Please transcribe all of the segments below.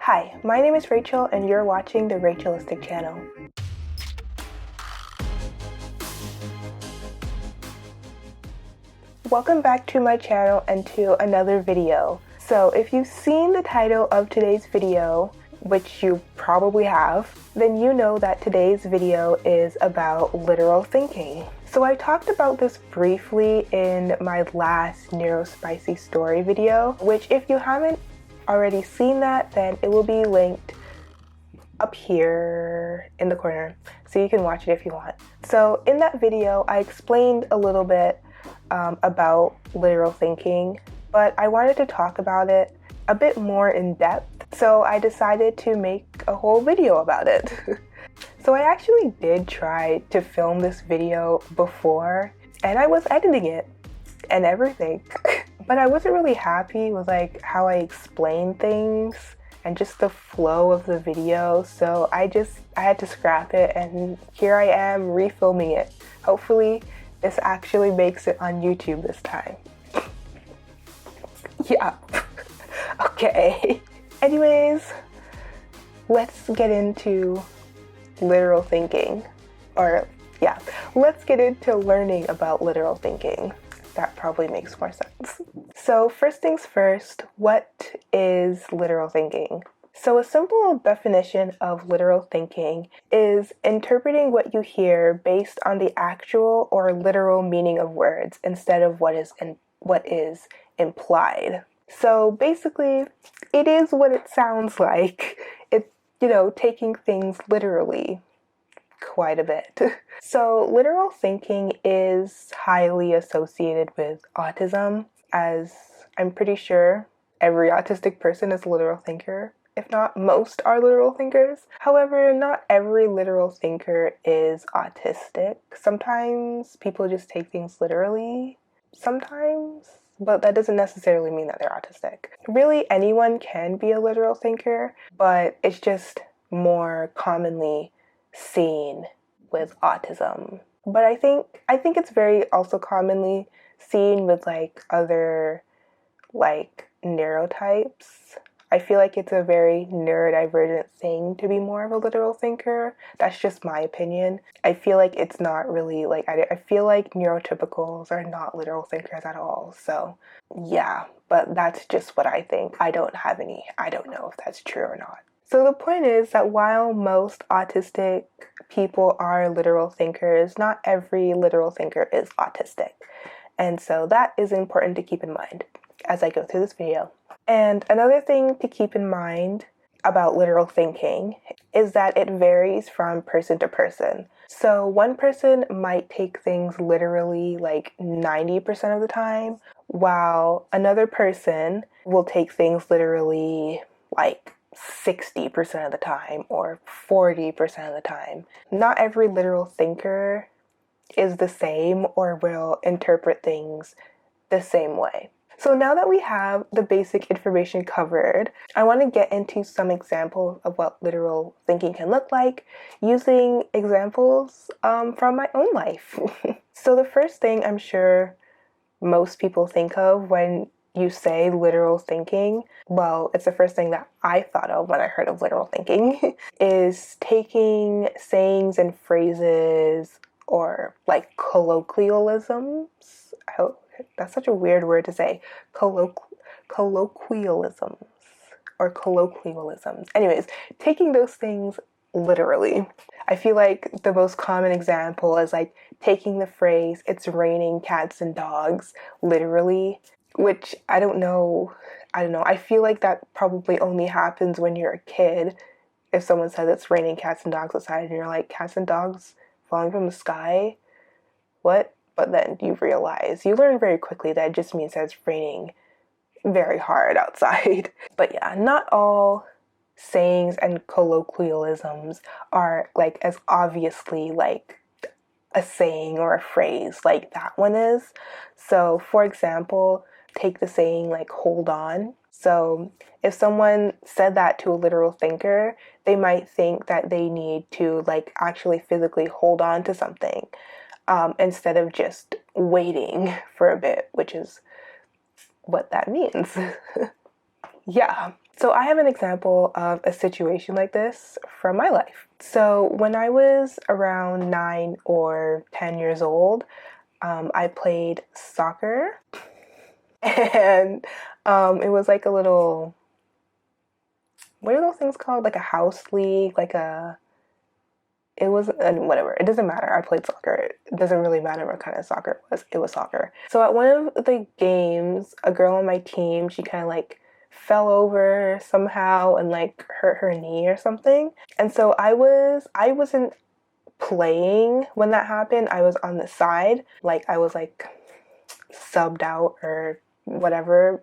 Hi, my name is Rachel and you're watching the Rachelistic channel. Welcome back to my channel and to another video. So if you've seen the title of today's video, which you probably have, then you know that today's video is about literal thinking. So I talked about this briefly in my last Neurospicy story video, which if you haven't already seen that, then it will be linked up here in the corner, so you can watch it if you want. So in that video, I explained a little bit about literal thinking, but I wanted to talk about it a bit more in depth, so I decided to make a whole video about it. So I actually did try to film this video before, and I was editing it and everything, but I wasn't really happy with like how I explained things and just the flow of the video, so I had to scrap it, and here I am refilming it. Hopefully this actually makes it on YouTube this time. Yeah. Okay. Anyways, let's get into literal thinking. Let's get into learning about literal thinking. That probably makes more sense. So first things first, what is literal thinking? So a simple definition of literal thinking is interpreting what you hear based on the actual or literal meaning of words instead of what is implied. So basically, it is what it sounds like. It's, taking things literally quite a bit. So literal thinking is highly associated with autism, as I'm pretty sure every autistic person is a literal thinker. If not, most are literal thinkers. However, not every literal thinker is autistic. Sometimes people just take things literally. Sometimes, but that doesn't necessarily mean that they're autistic. Really, anyone can be a literal thinker, but it's just more commonly seen with autism. But I think it's very also commonly seen with like other like neurotypes. I feel like it's a very neurodivergent thing to be more of a literal thinker. That's just my opinion. I feel like it's not really like, I feel like neurotypicals are not literal thinkers at all. So yeah, but that's just what I think. I don't know if that's true or not. So the point is that while most autistic people are literal thinkers, not every literal thinker is autistic. And so that is important to keep in mind as I go through this video. And another thing to keep in mind about literal thinking is that it varies from person to person. So one person might take things literally like 90% of the time, while another person will take things literally like 60% of the time or 40% of the time. Not every literal thinker is the same or will interpret things the same way. So now that we have the basic information covered, I want to get into some examples of what literal thinking can look like using examples from my own life. So the first thing I'm sure most people think of when you say literal thinking, well, it's the first thing that I thought of when I heard of literal thinking, is taking sayings and phrases or like colloquialisms. That's such a weird word to say. Colloquialisms or colloquialisms. Anyways, taking those things literally. I feel like the most common example is like taking the phrase, "It's raining cats and dogs," literally, which I don't know. I feel like that probably only happens when you're a kid. If someone says it's raining cats and dogs outside and you're like, cats and dogs falling from the sky? What? But then you learn very quickly that it just means that it's raining very hard outside. But yeah, not all sayings and colloquialisms are like as obviously like a saying or a phrase like that one is. So for example, take the saying like hold on. So if someone said that to a literal thinker, they might think that they need to like actually physically hold on to something. Instead of just waiting for a bit, which is what that means. Yeah. So I have an example of a situation like this from my life. So when I was around 9 or 10 years old, I played soccer, and it was like a little, what are those things called? Like a house league, it was, whatever, it doesn't matter. I played soccer. It doesn't really matter what kind of soccer it was. It was soccer. So at one of the games, a girl on my team, she kind of like fell over somehow and like hurt her knee or something. And so I wasn't playing when that happened. I was on the side. Like I was like subbed out or whatever.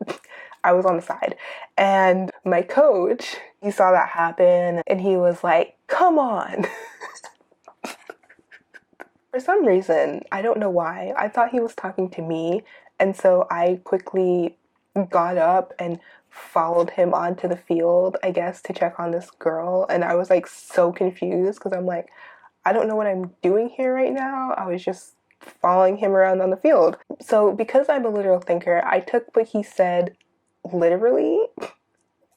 I was on the side. And my coach, he saw that happen and he was like, "Come on." For some reason, I don't know why, I thought he was talking to me. And so I quickly got up and followed him onto the field, I guess, to check on this girl. And I was like so confused because I'm like, I don't know what I'm doing here right now. I was just following him around on the field. So because I'm a literal thinker, I took what he said literally.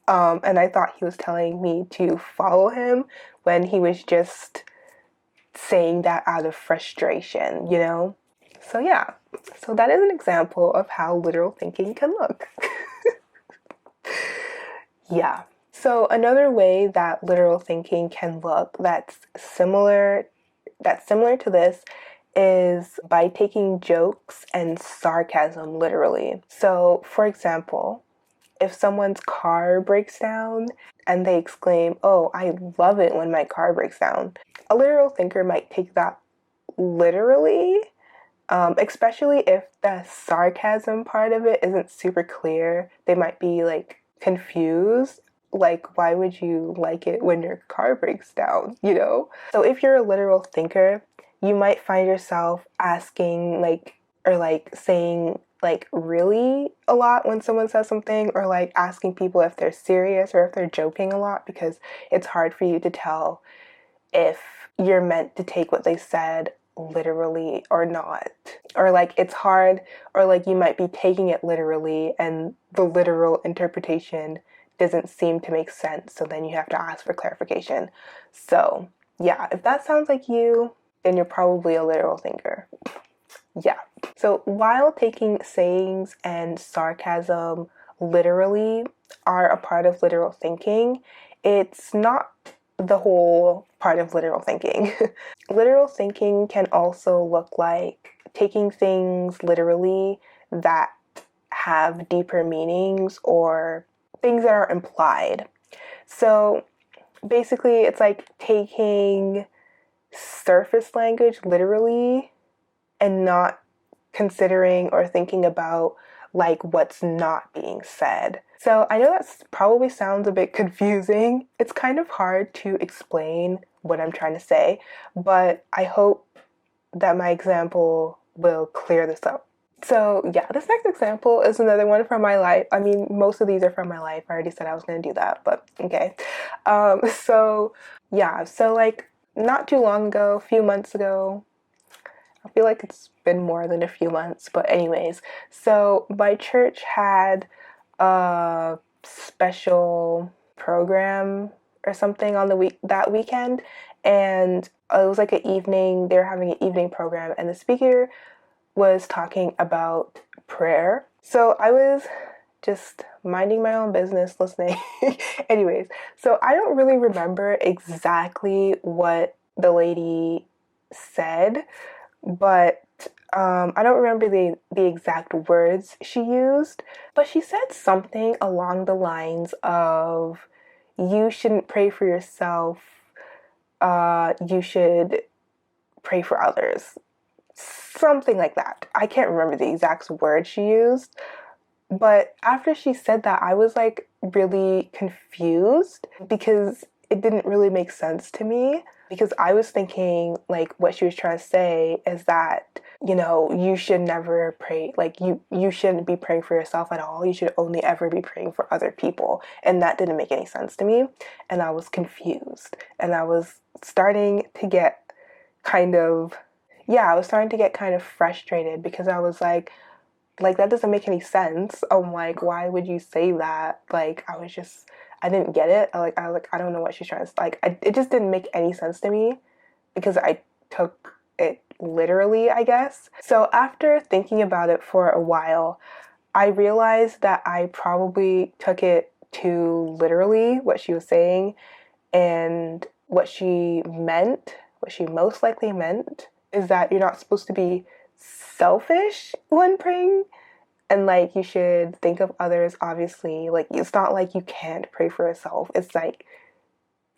And I thought he was telling me to follow him when he was just saying that out of frustration, you know? So yeah, so that is an example of how literal thinking can look. Yeah. So another way that literal thinking can look that's similar to this is by taking jokes and sarcasm literally. So, for example, if someone's car breaks down and they exclaim, "Oh, I love it when my car breaks down," a literal thinker might take that literally, especially if the sarcasm part of it isn't super clear. They might be like confused. Like, why would you like it when your car breaks down, you know? So if you're a literal thinker, you might find yourself asking or saying really a lot when someone says something, or like asking people if they're serious or if they're joking a lot, because it's hard for you to tell if you're meant to take what they said literally or not. Or like it's hard, or like you might be taking it literally and the literal interpretation doesn't seem to make sense, so then you have to ask for clarification. So yeah, if that sounds like you, then you're probably a literal thinker. Yeah. So while taking sayings and sarcasm literally are a part of literal thinking, it's not the whole part of literal thinking. Literal thinking can also look like taking things literally that have deeper meanings or things that are implied. So basically, it's like taking surface language literally and not considering or thinking about like what's not being said. So I know that probably sounds a bit confusing. It's kind of hard to explain what I'm trying to say, but I hope that my example will clear this up. So yeah, this next example is another one from my life. I mean, most of these are from my life. I already said I was going to do that, but okay. So yeah, so like not too long ago, a few months ago, I feel like it's been more than a few months, but anyways, so my church had a special program or something on that weekend, and it was like an evening, they were having an evening program, and the speaker was talking about prayer. So I was just minding my own business listening. Anyways, so I don't really remember exactly what the lady said, but I don't remember the exact words she used, but she said something along the lines of, you shouldn't pray for yourself, you should pray for others. Something like that. I can't remember the exact words she used, but after she said that, I was like really confused because it didn't really make sense to me, because I was thinking like what she was trying to say is that, you know, you should never pray, like you shouldn't be praying for yourself at all. You should only ever be praying for other people. And that didn't make any sense to me. And I was confused. And I was starting to get kind of frustrated because I was like that doesn't make any sense. I'm like, why would you say that? Like, I didn't get it. I don't know what she's trying to, it just didn't make any sense to me because I took it literally, I guess. So after thinking about it for a while, I realized that I probably took it too literally, what she was saying, and what she most likely meant, is that you're not supposed to be selfish when praying, and like you should think of others. Obviously, like it's not like you can't pray for yourself. It's like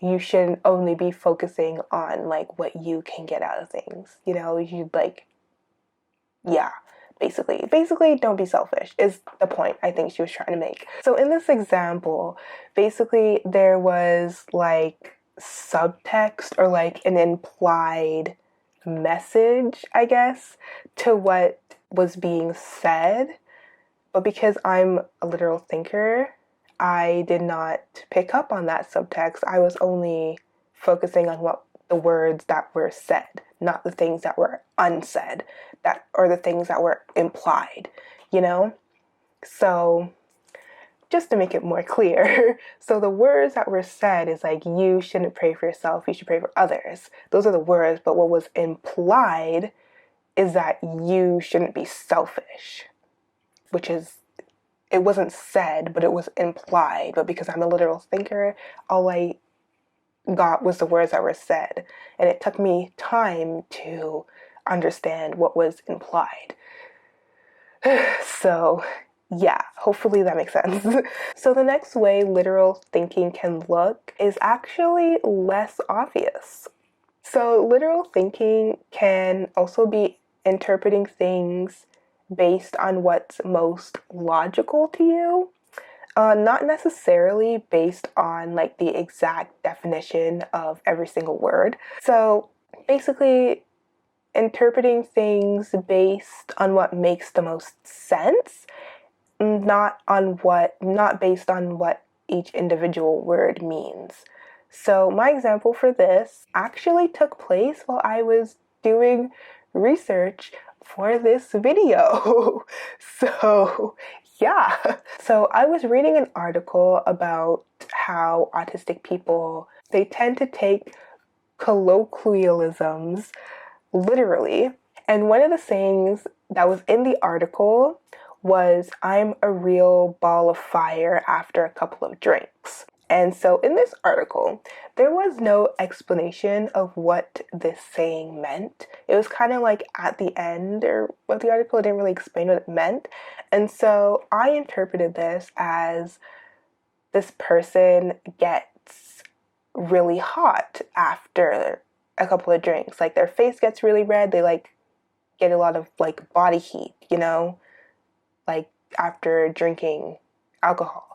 you shouldn't only be focusing on like what you can get out of things. You know, you like, yeah, basically don't be selfish is the point I think she was trying to make. So in this example, basically there was like subtext or like an implied message, I guess, to what was being said. But because I'm a literal thinker, I did not pick up on that subtext. I was only focusing on what the words that were said, not the things that were unsaid, or the things that were implied, you know? So just to make it more clear, so the words that were said is like, you shouldn't pray for yourself, you should pray for others. Those are the words, but what was implied is that you shouldn't be selfish, which is, it wasn't said, but it was implied. But because I'm a literal thinker, all I got was the words that were said. And it took me time to understand what was implied. So, yeah, hopefully that makes sense. So the next way literal thinking can look is actually less obvious. So literal thinking can also be interpreting things based on what's most logical to you, not necessarily based on like the exact definition of every single word. So basically interpreting things based on what makes the most sense, not based on what each individual word means. So my example for this actually took place while I was doing research for this video. So yeah. So I was reading an article about how autistic people, they tend to take colloquialisms literally. And one of the sayings that was in the article was, "I'm a real ball of fire after a couple of drinks." And so in this article, there was no explanation of what this saying meant. It was kind of like at the end or of the article, it didn't really explain what it meant. And so I interpreted this as this person gets really hot after a couple of drinks. Like their face gets really red. They like get a lot of like body heat, you know, like after drinking alcohol.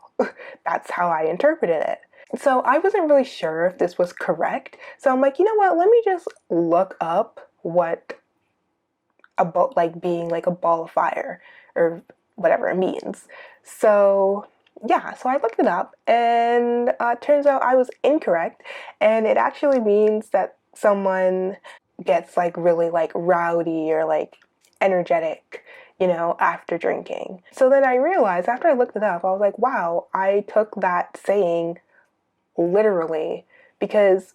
That's how I interpreted it. So I wasn't really sure if this was correct. So I'm like, you know what? Let me just look up what about like being like a ball of fire or whatever it means. So yeah, so I looked it up, and turns out I was incorrect, and it actually means that someone gets like really like rowdy or like energetic, you know, after drinking. So then I realized after I looked it up, I was like, wow, I took that saying literally, because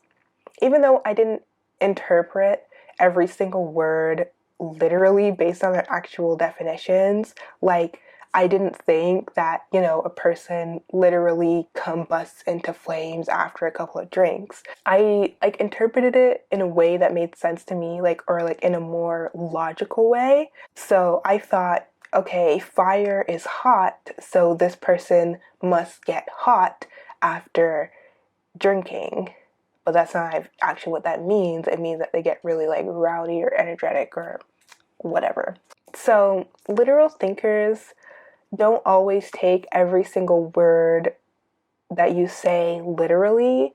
even though I didn't interpret every single word literally based on their actual definitions, like I didn't think that, you know, a person literally combusts into flames after a couple of drinks. I like interpreted it in a way that made sense to me, like, or like in a more logical way. So I thought, okay, fire is hot, so this person must get hot after drinking. But that's not actually what that means. It means that they get really like rowdy or energetic or whatever. So literal thinkers don't always take every single word that you say literally,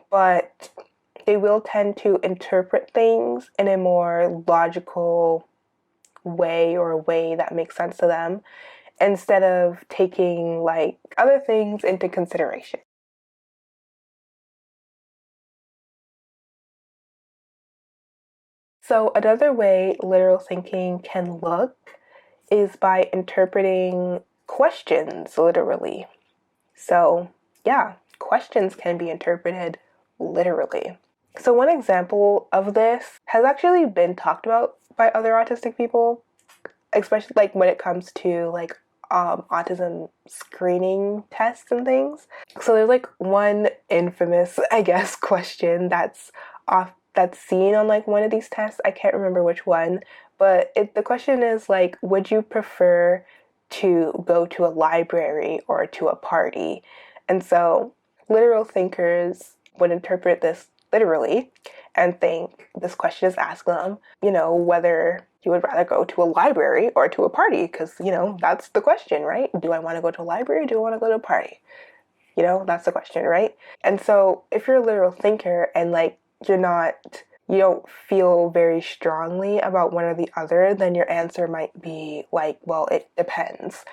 but they will tend to interpret things in a more logical way, or a way that makes sense to them, instead of taking like other things into consideration. So another way literal thinking can look is by interpreting questions literally. So yeah, questions can be interpreted literally. So one example of this has actually been talked about by other autistic people, especially like when it comes to like autism screening tests and things. So there's like one infamous, I guess, question that's seen on like one of these tests. I can't remember which one, but the question is like, would you prefer to go to a library or to a party? And so literal thinkers would interpret this literally and think this question is asking them, whether you would rather go to a library or to a party, because, that's the question, right? Do I want to go to a library? Do I want to go to a party? That's the question, right? And so if you're a literal thinker and like you don't feel very strongly about one or the other, then your answer might be like, well, it depends,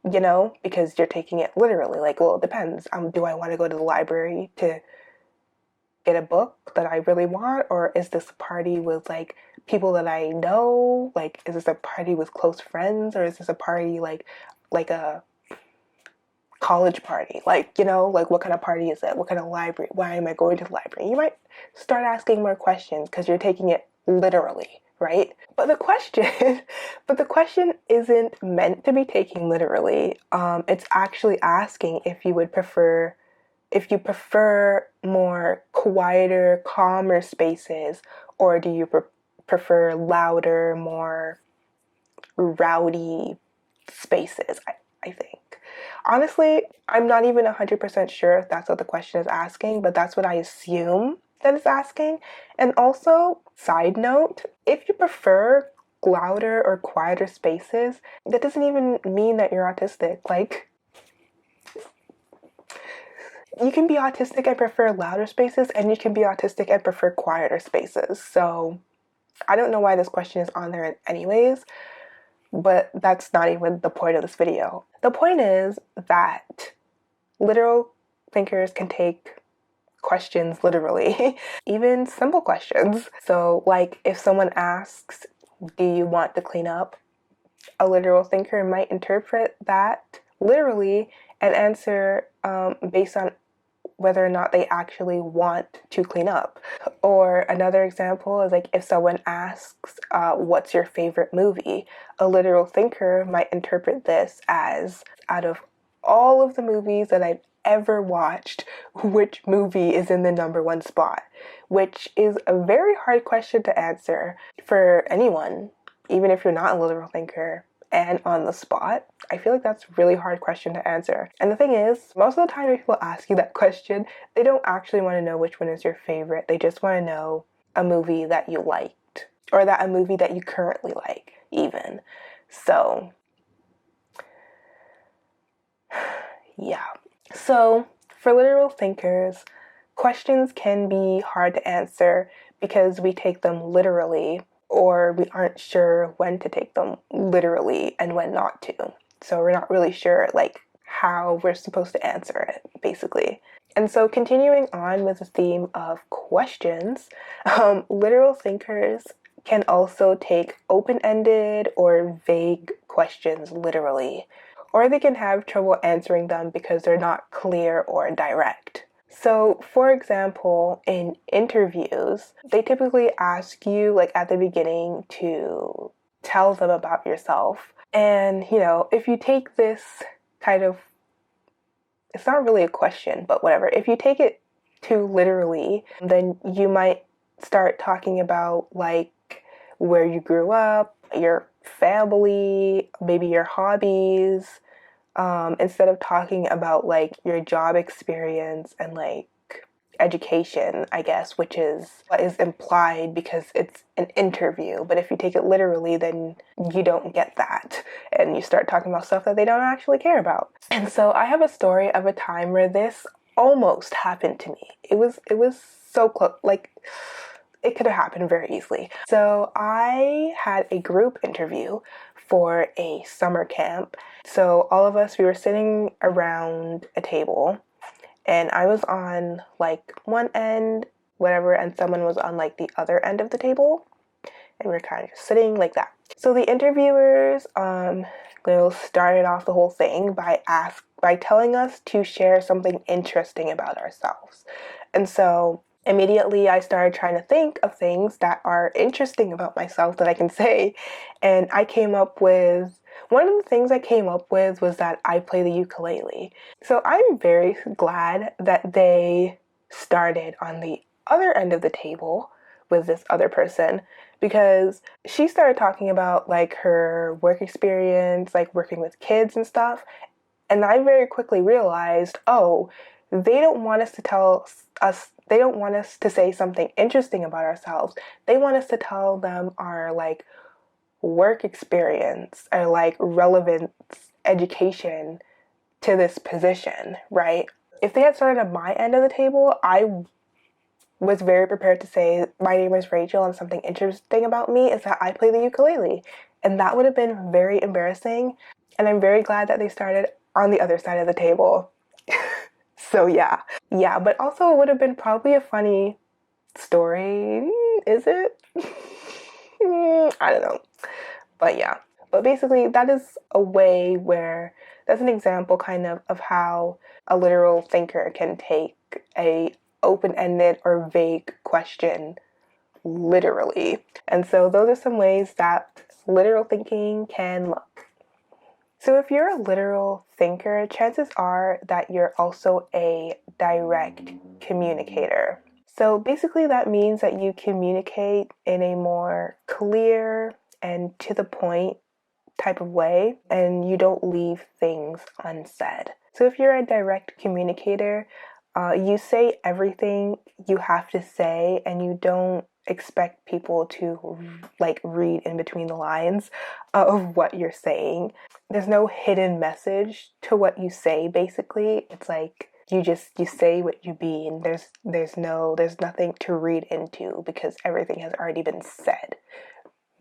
because you're taking it literally. Like, well, it depends. Do I want to go to the library to get a book that I really want, or is this a party with like people that I know? Like, is this a party with close friends, or is this a party like a college party? Like, like what kind of party is it? What kind of library? Why am I going to the library? You might start asking more questions because you're taking it literally, right? But the question isn't meant to be taken literally. It's actually asking if you prefer more quieter, calmer spaces, or do you prefer louder, more rowdy spaces, I think. Honestly, I'm not even 100% sure if that's what the question is asking, but that's what I assume that it's asking. And also, side note, if you prefer louder or quieter spaces, that doesn't even mean that you're autistic. Like, you can be autistic and prefer louder spaces, and you can be autistic and prefer quieter spaces. So I don't know why this question is on there anyways, but that's not even the point of this video. The point is that literal thinkers can take questions literally, even simple questions. So like if someone asks, do you want to clean up? A literal thinker might interpret that literally and answer based on whether or not they actually want to clean up. Or another example is like if someone asks, what's your favorite movie? A literal thinker might interpret this as, out of all of the movies that I've ever watched, which movie is in the number one spot? Which is a very hard question to answer for anyone, even if you're not a literal thinker and on the spot. I feel like that's a really hard question to answer. And the thing is, most of the time when people ask you that question, they don't actually want to know which one is your favorite. They just want to know a movie that you liked, or that a movie that you currently like, even. So, yeah. So, for literal thinkers, questions can be hard to answer because we take them literally, or we aren't sure when to take them literally and when not to. So we're not really sure like how we're supposed to answer it, basically. And so continuing on with the theme of questions, literal thinkers can also take open-ended or vague questions literally, or they can have trouble answering them because they're not clear or direct. So, for example, in interviews, they typically ask you, like at the beginning, to tell them about yourself. And, if you take this kind of, it's not really a question, but whatever. If you take it too literally, then you might start talking about, like, where you grew up, your family, maybe your hobbies, instead of talking about like your job experience and like education, I guess, which is what is implied because it's an interview. But if you take it literally, then you don't get that, and you start talking about stuff that they don't actually care about. And so I have a story of a time where this almost happened to me. It was so close, like it could have happened very easily. So I had a group interview for a summer camp. So all of us, we were sitting around a table, and I was on like one end, whatever, and someone was on like the other end of the table, and we were kind of just sitting like that. So the interviewers started off the whole thing by telling us to share something interesting about ourselves. And so immediately I started trying to think of things that are interesting about myself that I can say. And I came up with one of the things I came up with was that I play the ukulele. So I'm very glad that they started on the other end of the table with this other person, because she started talking about like her work experience, like working with kids and stuff. And I very quickly realized, oh, they don't want us to they don't want us to say something interesting about ourselves. They want us to tell them our like work experience or like relevant education to this position, right? If they had started at my end of the table, I was very prepared to say, my name is Rachel and something interesting about me is that I play the ukulele. And that would have been very embarrassing. And I'm very glad that they started on the other side of the table. So yeah. Yeah, but also it would have been probably a funny story. Is it? I don't know. But yeah. But basically, that is a way where that's an example kind of how a literal thinker can take a open-ended or vague question literally. And so those are some ways that literal thinking can look. So if you're a literal thinker, chances are that you're also a direct communicator. So basically that means that you communicate in a more clear and to the point type of way, and you don't leave things unsaid. So if you're a direct communicator, you say everything you have to say, and you don't expect people to like read in between the lines of what you're saying. There's no hidden message to what you say. Basically, it's like you say what you mean. There's nothing to read into because everything has already been said,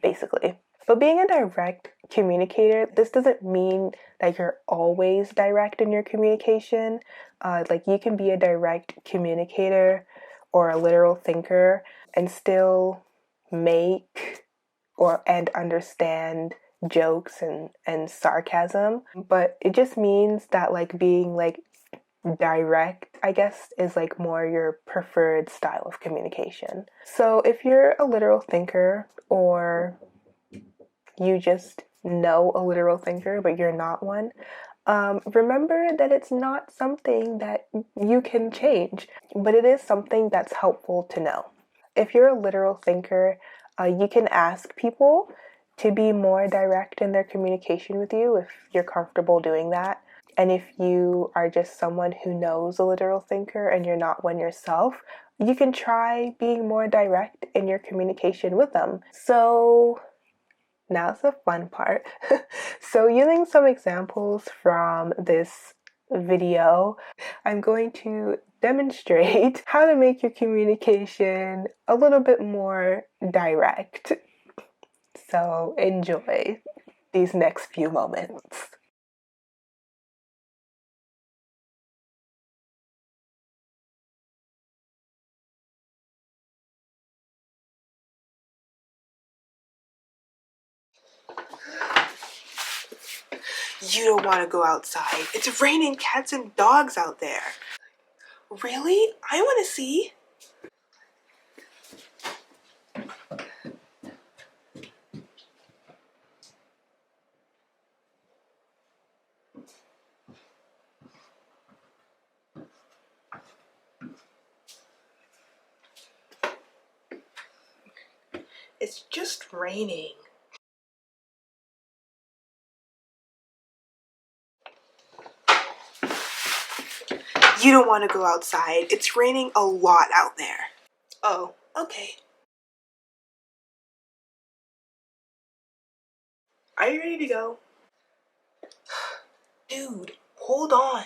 basically. But being a direct communicator, this doesn't mean that you're always direct in your communication. Like you can be a direct communicator or a literal thinker and still make and understand jokes and sarcasm. But it just means that like being like direct, I guess, is like more your preferred style of communication. So if you're a literal thinker or you just know a literal thinker, but you're not one, remember that it's not something that you can change, but it is something that's helpful to know. If you're a literal thinker, you can ask people to be more direct in their communication with you if you're comfortable doing that. And if you are just someone who knows a literal thinker and you're not one yourself, you can try being more direct in your communication with them. So now's the fun part. So using some examples from this video, I'm going to demonstrate how to make your communication a little bit more direct. So enjoy these next few moments. You don't want to go outside. It's raining cats and dogs out there. Really? I want to see. It's just raining. You don't want to go outside. It's raining a lot out there. Oh, okay. Are you ready to go? Dude, hold on.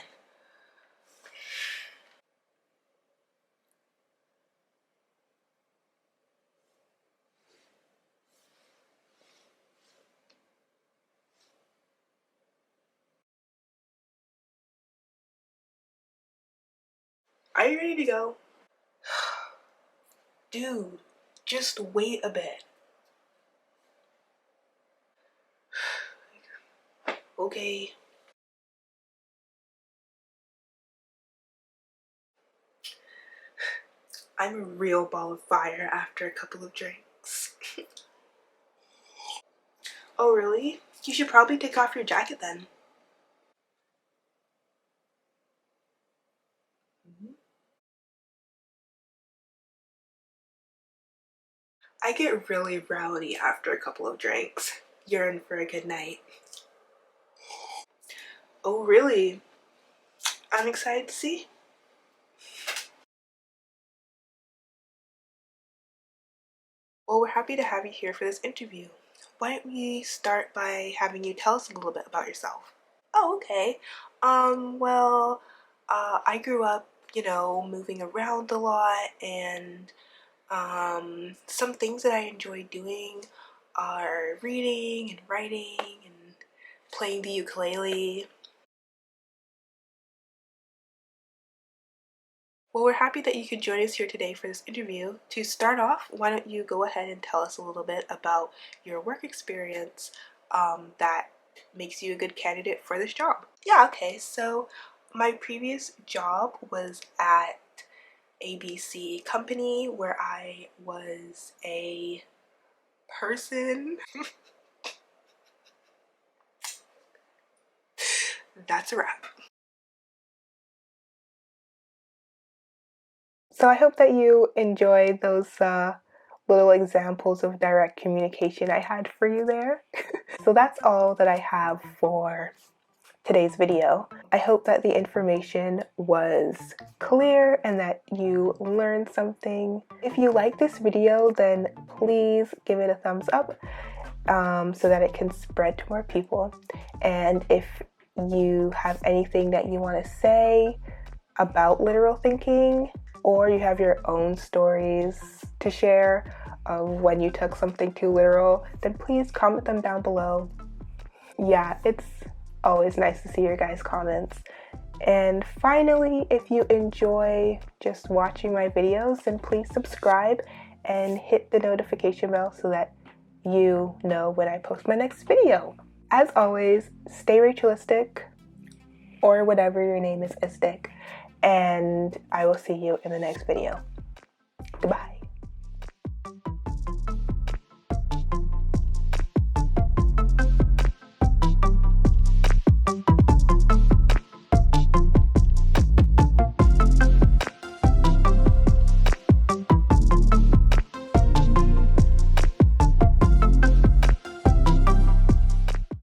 Are you ready to go? Dude, just wait a bit. Okay. I'm a real ball of fire after a couple of drinks. Oh, really? You should probably take off your jacket then. I get really rowdy after a couple of drinks. You're in for a good night. Oh, really? I'm excited to see. Well, we're happy to have you here for this interview. Why don't we start by having you tell us a little bit about yourself? Oh, okay. Well, I grew up, moving around a lot, and some things that I enjoy doing are reading and writing and playing the ukulele. Well, we're happy that you could join us here today for this interview. To start off, why don't you go ahead and tell us a little bit about your work experience that makes you a good candidate for this job? Yeah, okay. So my previous job was at ABC company where I was a person. That's a wrap. So I hope that you enjoyed those little examples of direct communication I had for you there. So that's all that I have for today's video. I hope that the information was clear and that you learned something. If you like this video, then please give it a thumbs up so that it can spread to more people. And if you have anything that you want to say about literal thinking, or you have your own stories to share of when you took something too literal, then please comment them down below. Yeah, it's always nice to see your guys' comments. And finally, if you enjoy just watching my videos, then please subscribe and hit the notification bell so that you know when I post my next video. As always, stay Rachalistic, or whatever your name is, istic, and I will see you in the next video.